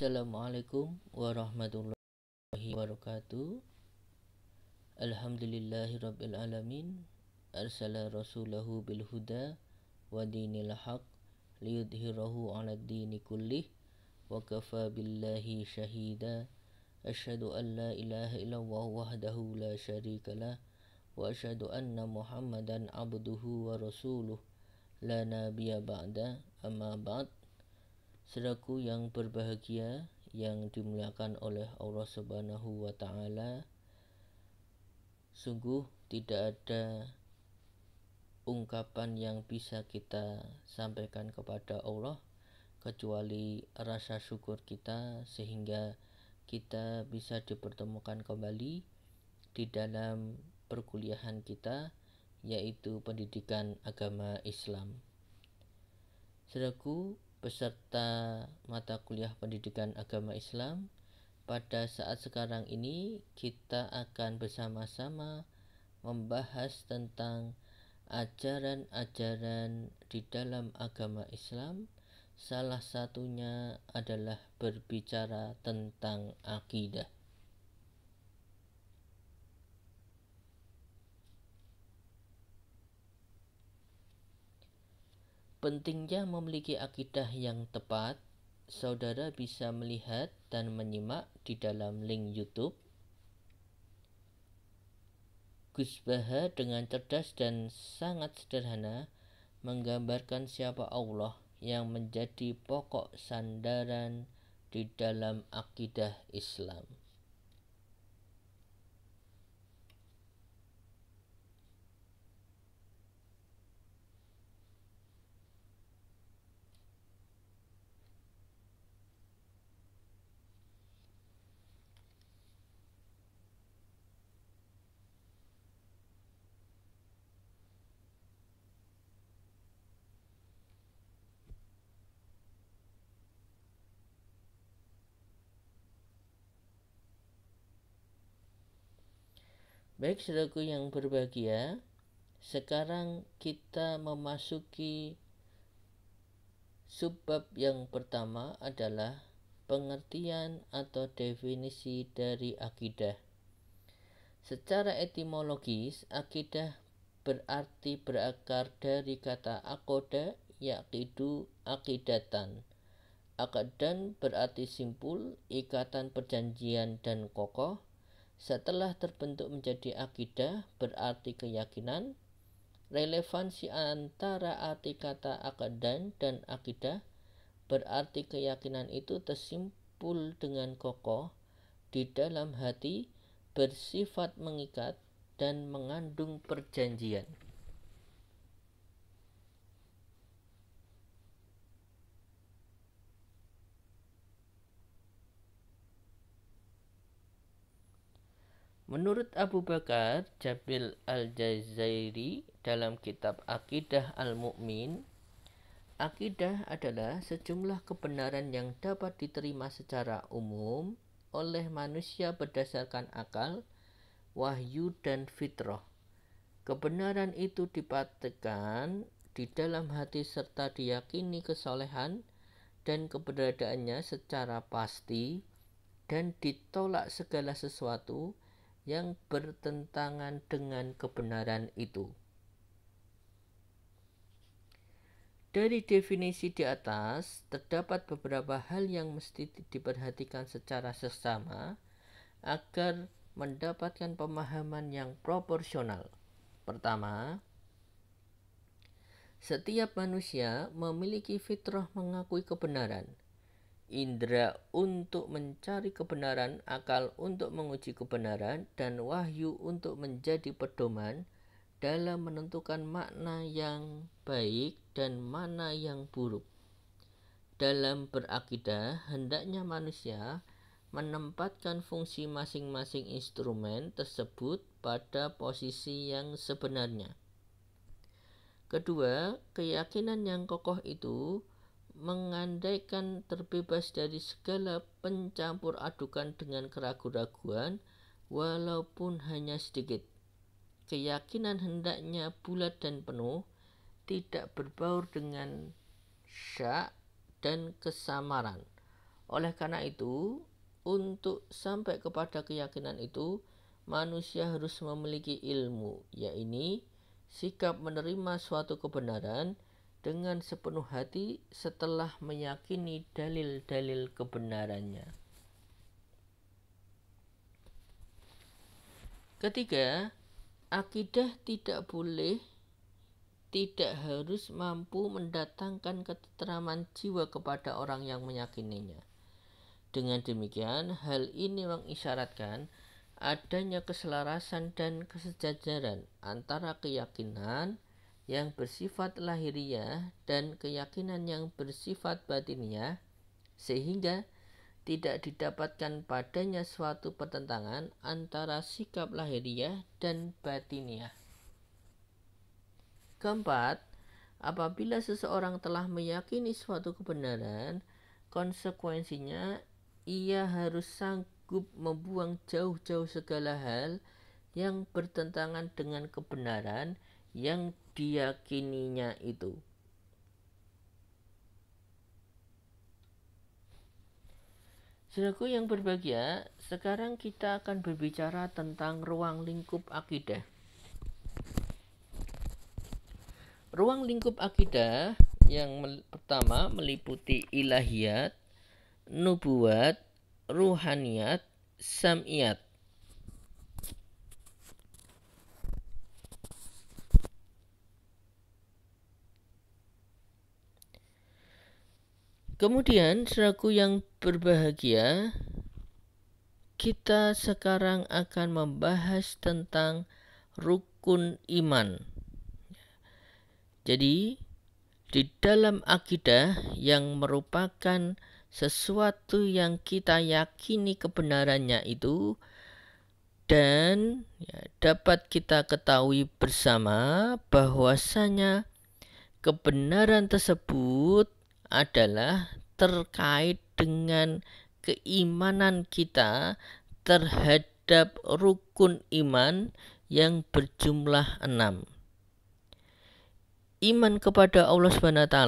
Assalamualaikum warahmatullahi wabarakatuh. Alhamdulillahirabbil alamin. Arsala rasulahu bil huda wa dinil haq liyudhhirahu 'alad dini kullih wa kafa billahi syahida. Asyhadu an la ilaha illallah wahdahu la syarikalah wa asyhadu anna Muhammadan abduhu wa rasuluh la nabiyya ba'da. Amma ba'd. Saudaraku yang berbahagia, yang dimuliakan oleh Allah Subhanahu wa Ta'ala, sungguh tidak ada ungkapan yang bisa kita sampaikan kepada Allah kecuali rasa syukur kita, sehingga kita bisa dipertemukan kembali di dalam perkuliahan kita, yaitu pendidikan agama Islam. Saudaraku, peserta mata kuliah pendidikan agama Islam, pada saat sekarang ini kita akan bersama-sama membahas tentang ajaran-ajaran di dalam agama Islam. Salah satunya adalah berbicara tentang akidah. Pentingnya memiliki akidah yang tepat. Saudara bisa melihat dan menyimak di dalam link YouTube. Gus Baha dengan cerdas dan sangat sederhana menggambarkan siapa Allah yang menjadi pokok sandaran di dalam akidah Islam. Baik, saudaraku yang berbahagia, sekarang kita memasuki subbab yang pertama, adalah pengertian atau definisi dari akidah. Secara etimologis, akidah berarti berakar dari kata akoda, yaqidu akidatan. Akadan berarti simpul, ikatan perjanjian dan kokoh. Setelah terbentuk menjadi akidah berarti keyakinan. Relevansi antara arti kata akadan dan akidah berarti keyakinan itu tersimpul dengan kokoh di dalam hati, bersifat mengikat dan mengandung perjanjian. Menurut Abu Bakar Jabil Al-Jazairi dalam kitab Aqidah Al-Mu'min, akidah adalah sejumlah kebenaran yang dapat diterima secara umum oleh manusia berdasarkan akal, wahyu, dan fitrah. Kebenaran itu dipraktikkan di dalam hati serta diyakini kesolehan dan keberadaannya secara pasti, dan ditolak segala sesuatu yang bertentangan dengan kebenaran itu. Dari definisi di atas, terdapat beberapa hal yang mesti diperhatikan secara seksama agar mendapatkan pemahaman yang proporsional. Pertama, setiap manusia memiliki fitrah mengakui kebenaran, indera untuk mencari kebenaran, akal untuk menguji kebenaran, dan wahyu untuk menjadi pedoman dalam menentukan makna yang baik dan mana yang buruk. Dalam berakidah, hendaknya manusia menempatkan fungsi masing-masing instrumen tersebut pada posisi yang sebenarnya. Kedua, keyakinan yang kokoh itu mengandaikan terbebas dari segala pencampur adukan dengan keraguan-raguan, walaupun hanya sedikit. Keyakinan hendaknya bulat dan penuh, tidak berbaur dengan syak dan kesamaran. Oleh karena itu, untuk sampai kepada keyakinan itu, manusia harus memiliki ilmu, yaitu sikap menerima suatu kebenaran dengan sepenuh hati setelah meyakini dalil-dalil kebenarannya. Ketiga, akidah tidak harus mampu mendatangkan ketentraman jiwa kepada orang yang meyakininya. Dengan demikian, hal ini mengisyaratkan adanya keselarasan dan kesejajaran antara keyakinan yang bersifat lahiriah dan keyakinan yang bersifat batiniah, sehingga tidak didapatkan padanya suatu pertentangan antara sikap lahiriah dan batiniah. Keempat, apabila seseorang telah meyakini suatu kebenaran, konsekuensinya ia harus sanggup membuang jauh-jauh segala hal yang bertentangan dengan kebenaran yang diyakininya itu. Saudaraku yang berbahagia, sekarang kita akan berbicara tentang ruang lingkup akidah. Ruang lingkup akidah yang pertama meliputi ilahiyat, nubuat, ruhaniyat, sam'iyat. Kemudian, saudaraku yang berbahagia, kita sekarang akan membahas tentang rukun iman. Jadi, di dalam akidah yang merupakan sesuatu yang kita yakini kebenarannya itu, dan dapat kita ketahui bersama bahwasanya kebenaran tersebut adalah terkait dengan keimanan kita terhadap rukun iman yang berjumlah 6. Iman kepada Allah SWT,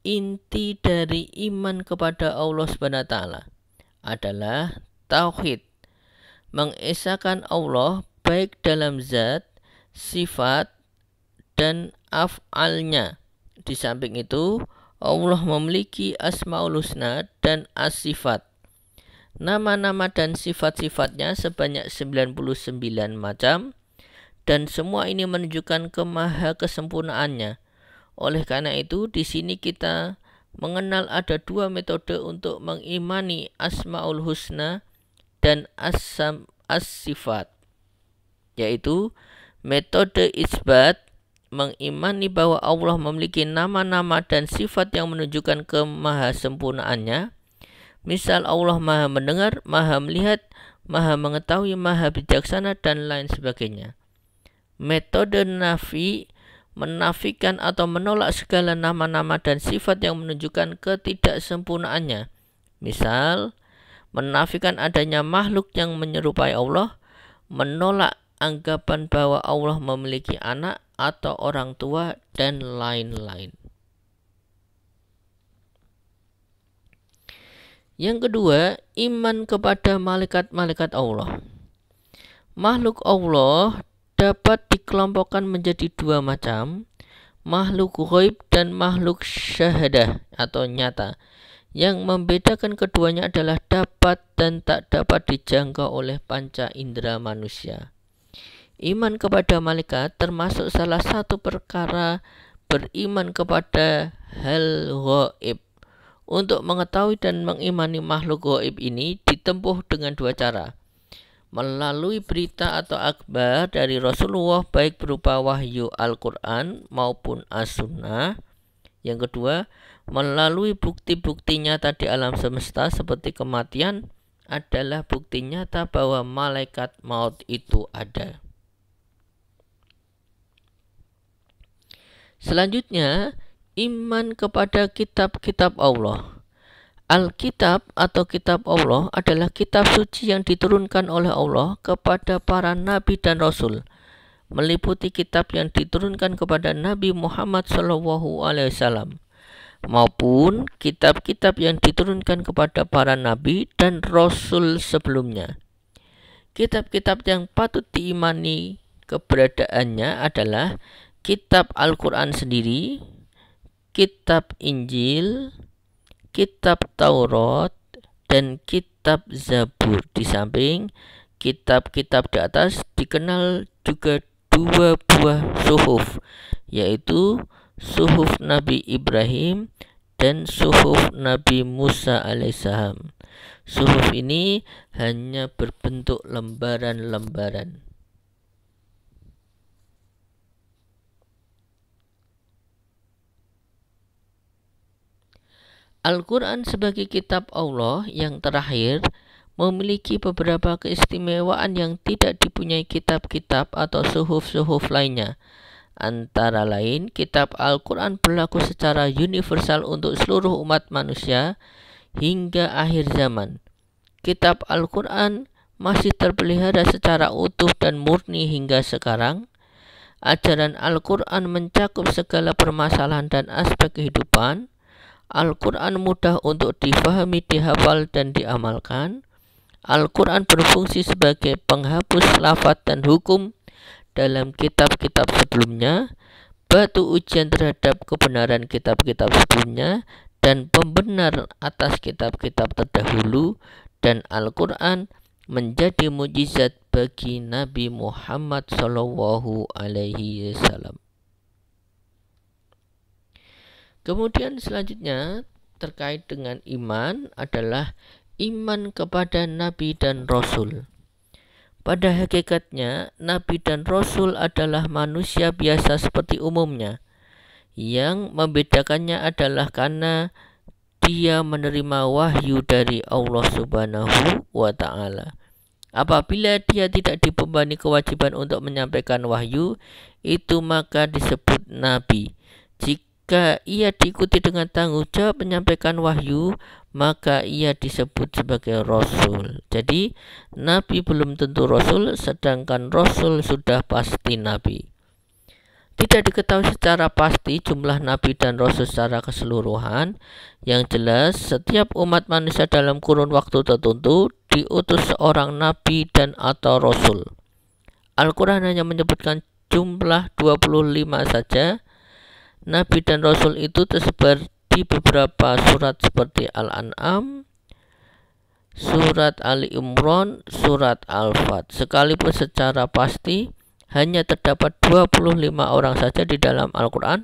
inti dari iman kepada Allah SWT adalah tauhid, mengesahkan Allah baik dalam zat, sifat, dan af'alnya. Di samping itu, Allah memiliki Asmaul Husna dan As-Sifat. Nama-nama dan sifat-sifatnya sebanyak 99 macam, dan semua ini menunjukkan kemaha kesempurnaannya. Oleh karena itu, di sini kita mengenal ada 2 metode untuk mengimani Asmaul Husna dan As-Sifat, yaitu metode isbat, mengimani bahwa Allah memiliki nama-nama dan sifat yang menunjukkan kemahasempurnaannya. Misal Allah maha mendengar, maha melihat, maha mengetahui, maha bijaksana, dan lain sebagainya. Metode nafi, menafikan atau menolak segala nama-nama dan sifat yang menunjukkan ketidaksempurnaannya. Misal, menafikan adanya makhluk yang menyerupai Allah, menolak anggapan bahwa Allah memiliki anak atau orang tua, dan lain-lain. Yang kedua, iman kepada malaikat-malaikat Allah. Makhluk Allah dapat dikelompokkan menjadi 2 macam, makhluk ghaib dan makhluk syahadah atau nyata. Yang membedakan keduanya adalah dapat dan tak dapat dijangkau oleh panca indera manusia. Iman kepada malaikat termasuk salah satu perkara beriman kepada hal ghaib. Untuk mengetahui dan mengimani makhluk ghaib ini ditempuh dengan 2 cara. Melalui berita atau akhbar dari Rasulullah baik berupa wahyu Al-Quran maupun As-Sunnah. Yang kedua, melalui bukti-bukti nyata di alam semesta seperti kematian adalah bukti nyata bahwa malaikat maut itu ada. Selanjutnya, iman kepada kitab-kitab Allah. Alkitab atau kitab Allah adalah kitab suci yang diturunkan oleh Allah kepada para nabi dan rasul, meliputi kitab yang diturunkan kepada Nabi Muhammad SAW. maupun kitab-kitab yang diturunkan kepada para nabi dan rasul sebelumnya. Kitab-kitab yang patut diimani keberadaannya adalah kitab Al-Quran sendiri, kitab Injil, kitab Taurat, dan kitab Zabur. Di samping kitab-kitab di atas dikenal juga dua buah suhuf, yaitu suhuf Nabi Ibrahim dan suhuf Nabi Musa alaihissalam. Suhuf ini hanya berbentuk lembaran-lembaran. Al-Quran sebagai kitab Allah yang terakhir memiliki beberapa keistimewaan yang tidak dipunyai kitab-kitab atau suhuf-suhuf lainnya. Antara lain, kitab Al-Quran berlaku secara universal untuk seluruh umat manusia hingga akhir zaman. Kitab Al-Quran masih terpelihara secara utuh dan murni hingga sekarang. Ajaran Al-Quran mencakup segala permasalahan dan aspek kehidupan. Al-Quran mudah untuk difahami, dihafal, dan diamalkan. Al-Quran berfungsi sebagai penghapus lafaz dan hukum dalam kitab-kitab sebelumnya, batu ujian terhadap kebenaran kitab-kitab sebelumnya, dan pembenar atas kitab-kitab terdahulu, dan Al-Quran menjadi mukjizat bagi Nabi Muhammad SAW. Kemudian selanjutnya terkait dengan iman adalah iman kepada Nabi dan Rasul. Pada hakikatnya, Nabi dan Rasul adalah manusia biasa seperti umumnya. Yang membedakannya adalah karena dia menerima wahyu dari Allah Subhanahu wa Ta'ala. Apabila dia tidak dibebani kewajiban untuk menyampaikan wahyu, itu maka disebut Nabi. Jika ia diikuti dengan tanggung jawab menyampaikan wahyu, maka ia disebut sebagai Rasul. Jadi, Nabi belum tentu Rasul, sedangkan Rasul sudah pasti Nabi. Tidak diketahui secara pasti jumlah Nabi dan Rasul secara keseluruhan. Yang jelas, setiap umat manusia dalam kurun waktu tertentu diutus seorang Nabi dan atau Rasul. Al-Quran hanya menyebutkan jumlah 25 saja. Nabi dan Rasul itu tersebar di beberapa surat seperti Al-An'am, surat Ali Imran, surat Al-Fat. Sekalipun secara pasti hanya terdapat 25 orang saja di dalam Al-Quran,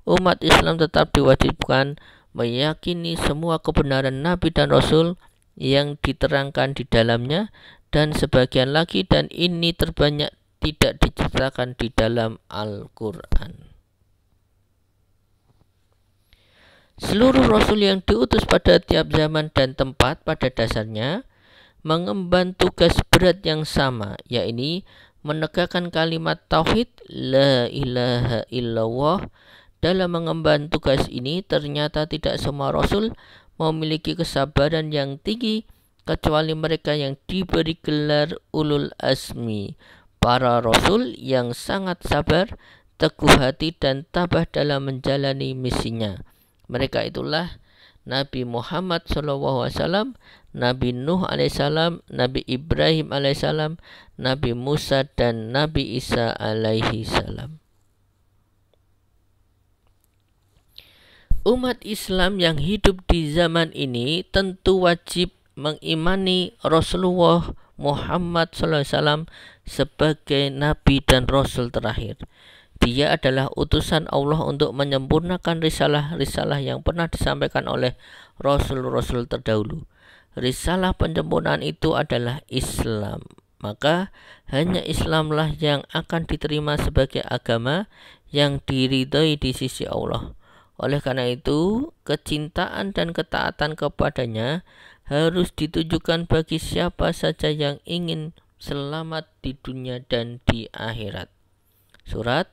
umat Islam tetap diwajibkan meyakini semua kebenaran Nabi dan Rasul yang diterangkan di dalamnya, dan sebagian lagi, dan ini terbanyak tidak diceritakan di dalam Al-Quran. Seluruh Rasul yang diutus pada tiap zaman dan tempat pada dasarnya mengemban tugas berat yang sama, yaitu menegakkan kalimat tauhid la ilaha illallah. Dalam mengemban tugas ini, ternyata tidak semua Rasul memiliki kesabaran yang tinggi kecuali mereka yang diberi gelar ulul azmi. Para Rasul yang sangat sabar, teguh hati, dan tabah dalam menjalani misinya. Mereka itulah Nabi Muhammad SAW, Nabi Nuh alaihissalam, Nabi Ibrahim alaihissalam, Nabi Musa, dan Nabi Isa alaihissalam. Umat Islam yang hidup di zaman ini tentu wajib mengimani Rasulullah Muhammad SAW sebagai Nabi dan Rasul terakhir. Dia adalah utusan Allah untuk menyempurnakan risalah-risalah yang pernah disampaikan oleh Rasul-Rasul terdahulu. Risalah penyempurnaan itu adalah Islam. Maka hanya Islamlah yang akan diterima sebagai agama yang diridhoi di sisi Allah. Oleh karena itu, kecintaan dan ketaatan kepadanya harus ditujukan bagi siapa saja yang ingin selamat di dunia dan di akhirat. Surat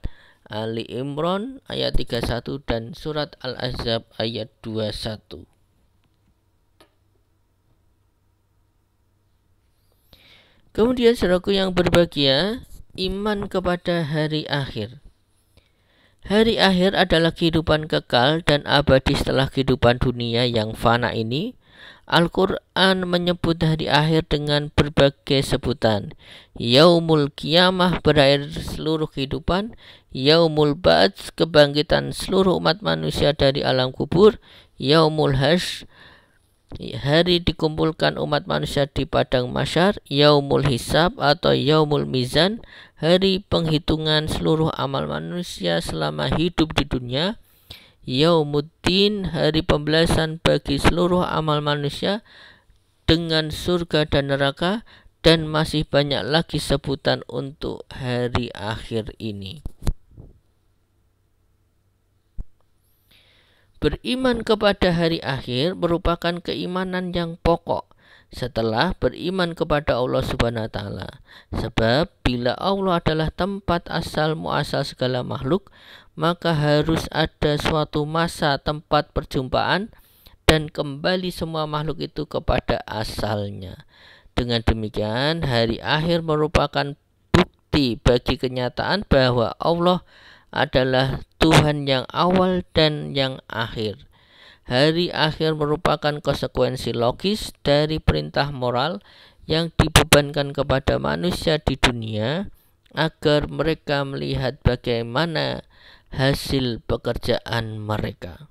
Ali Imran ayat 31 dan surat Al-Ahzab ayat 21. Kemudian saudaraku yang berbahagia, iman kepada hari akhir. Hari akhir adalah kehidupan kekal dan abadi setelah kehidupan dunia yang fana ini. Al-Quran menyebut hari akhir dengan berbagai sebutan. Yaumul Qiyamah, berakhir seluruh kehidupan. Yaumul Ba'ats, kebangkitan seluruh umat manusia dari alam kubur. Yaumul Hasyr, hari dikumpulkan umat manusia di padang mahsyar. Yaumul Hisab atau Yaumul Mizan, hari penghitungan seluruh amal manusia selama hidup di dunia. Yaumuddin, hari pembalasan bagi seluruh amal manusia dengan surga dan neraka, dan masih banyak lagi sebutan untuk hari akhir ini. Beriman kepada hari akhir merupakan keimanan yang pokok setelah beriman kepada Allah Subhanahu wa taala. Sebab bila Allah adalah tempat asal muasal segala makhluk, maka harus ada suatu masa tempat perjumpaan dan kembali semua makhluk itu kepada asalnya. Dengan demikian, hari akhir merupakan bukti bagi kenyataan bahwa Allah adalah Tuhan yang awal dan yang akhir. Hari akhir merupakan konsekuensi logis dari perintah moral yang dibebankan kepada manusia di dunia agar mereka melihat bagaimana hasil pekerjaan mereka.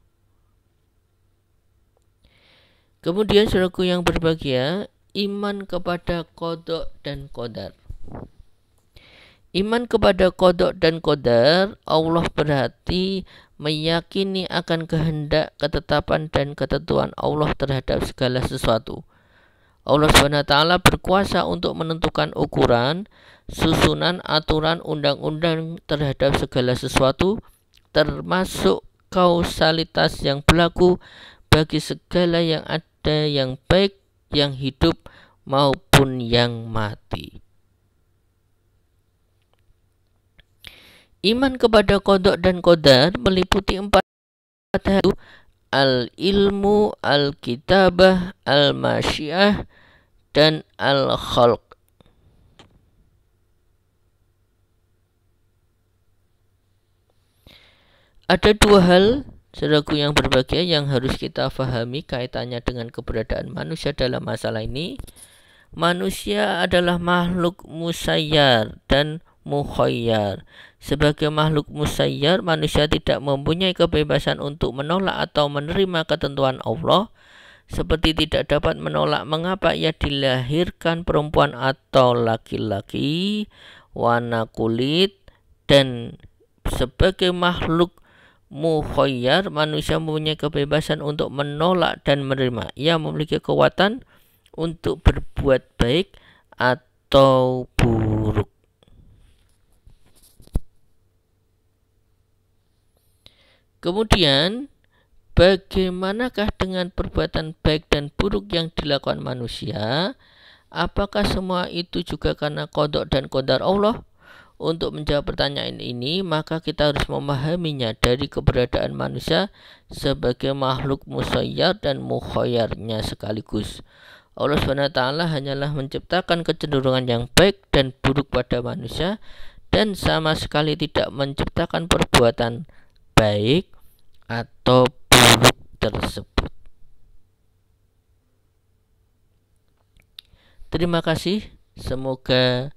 Kemudian saudaraku yang berbahagia, iman kepada qada dan qadar. Iman kepada qada dan qadar Allah berarti meyakini akan kehendak, ketetapan dan ketentuan Allah terhadap segala sesuatu. Allah SWT berkuasa untuk menentukan ukuran, susunan, aturan, undang-undang terhadap segala sesuatu, termasuk kausalitas yang berlaku bagi segala yang ada, yang baik, yang hidup maupun yang mati. Iman kepada qada dan qadar meliputi 4 hal: al-ilmu, al-kitabah, al-masyiah, dan al-khalq. Ada 2 hal, saudaraku yang berbahagia, yang harus kita fahami kaitannya dengan keberadaan manusia dalam masalah ini. Manusia adalah makhluk musayyar dan mukhayyar. Sebagai makhluk musayyar, manusia tidak mempunyai kebebasan untuk menolak atau menerima ketentuan Allah, seperti tidak dapat menolak mengapa ia dilahirkan perempuan atau laki-laki, warna kulit. Dan sebagai makhluk mukhayyar, manusia mempunyai kebebasan untuk menolak dan menerima. Ia memiliki kekuatan untuk berbuat baik atau buruk. Kemudian, bagaimanakah dengan perbuatan baik dan buruk yang dilakukan manusia? Apakah semua itu juga karena qada dan qadar Allah? Untuk menjawab pertanyaan ini, maka kita harus memahaminya dari keberadaan manusia sebagai makhluk musayyar dan mukhayyarnya sekaligus. Allah SWT hanyalah menciptakan kecenderungan yang baik dan buruk pada manusia, dan sama sekali tidak menciptakan perbuatan baik atau buruk tersebut. Terima kasih. Semoga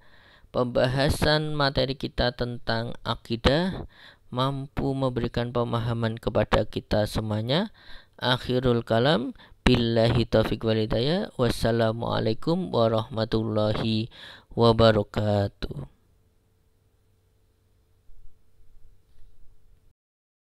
pembahasan materi kita tentang akidah mampu memberikan pemahaman kepada kita semuanya. Akhirul kalam, billahi taufiq wal hidayah. Wassalamualaikum warahmatullahi wabarakatuh.